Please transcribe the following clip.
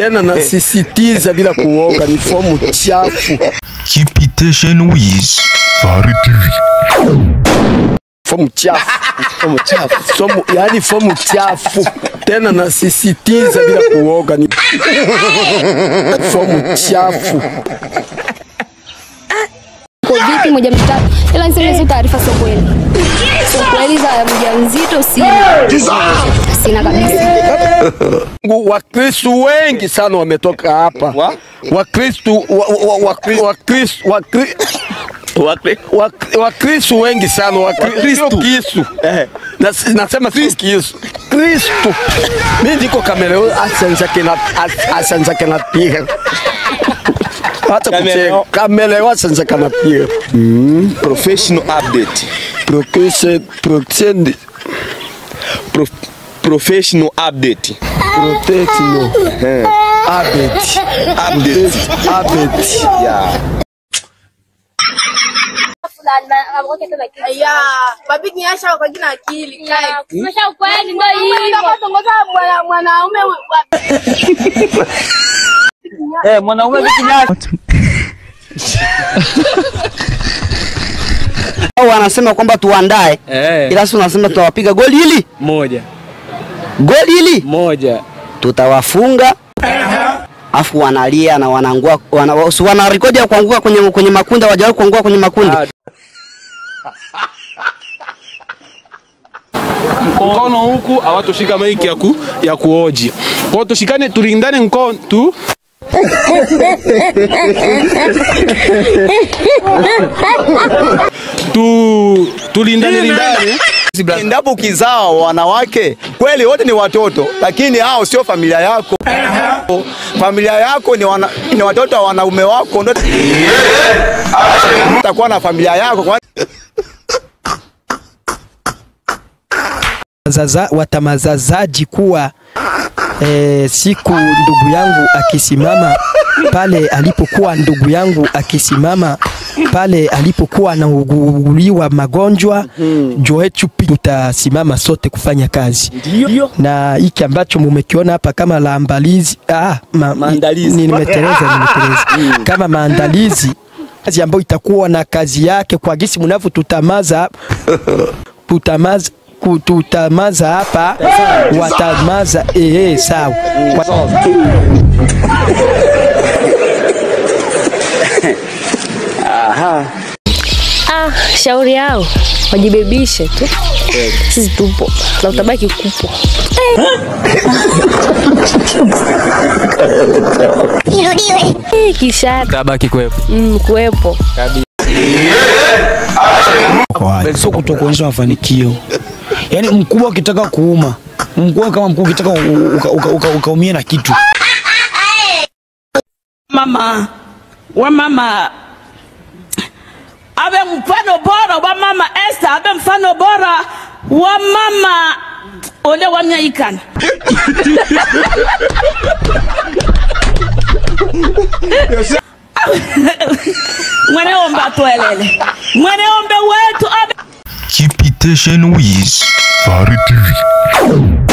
Tena nasisitiza bila kuoga, ni fomu chafu. Capitation Wiz Fahari TV. Fomu chafu. Fomu chafu. Yani fomu chafu. Tena nasisitiza bila kuoga, ni fomu chafu. Kwa vipi moja mtatu? Ila niseme hizo taarifa sio kweli. Sio kweli za mjamzito sina kabisa. Wakristo wengi sana wametoka hapa. Wakristo wengi sana, Wakristo. Nasema Kristo. Mimi ndiko kamera asanza kana pia. Hata kucheka kamera wasanza kana pia. Professional update. Professional update. Update. Yeah. Ya, babi niacha kwa jina akili. Kumesha ukweli ndio hivyo. Tongoza mwanaume mwanaume vipi nyasi? Wanasema kwamba tuandae. Ila sisi tunasema tutawapiga goli hili Moja. Goli hili Moja. Tutawafunga. Afu wanalia na wanangua wana rekodi ya kuanguka kwenye makundi, wajawahi kuanguka kwenye makundi. Mkono huku hawatoshika maiki ya kuoji. Kwa tushikane, tulindane mkono tu. Tulindane. Endapo kizao wanawake kweli wote ni watoto, lakini hao sio familia yako. Familia yako ni watoto wa wanaume wako, ndio utakuwa na familia yako. Watamazazaji kuwa siku ndugu yangu akisimama pale alipokuwa anauguliwa magonjwa, Joechu tutasimama sote kufanya kazi. Na hiki ambacho mumekiona hapa kama maandalizi nimeteleza kama maandalizi kazi ambayo itakuwa na kazi yake kwa gisi mnavyo tutamaza hapa watamaza sawa. Shauri yao wajibebishe tu. Sisi tupo na utabaki kupo. Kisha Tabaki kuwepo. Kuwepo. Sio kutokuonyesha mafanikio. Yaani mkubwa ukitaka kuuma, kama mkubwa ukitaka ukaumia na kitu. mama abe mfano bora wa mama Esther, abe mfano bora wa mama ole wa Mnyaikana. Mweneomba tuelele. Mweneombe wetu abe Capitation Wiz Fahari TV.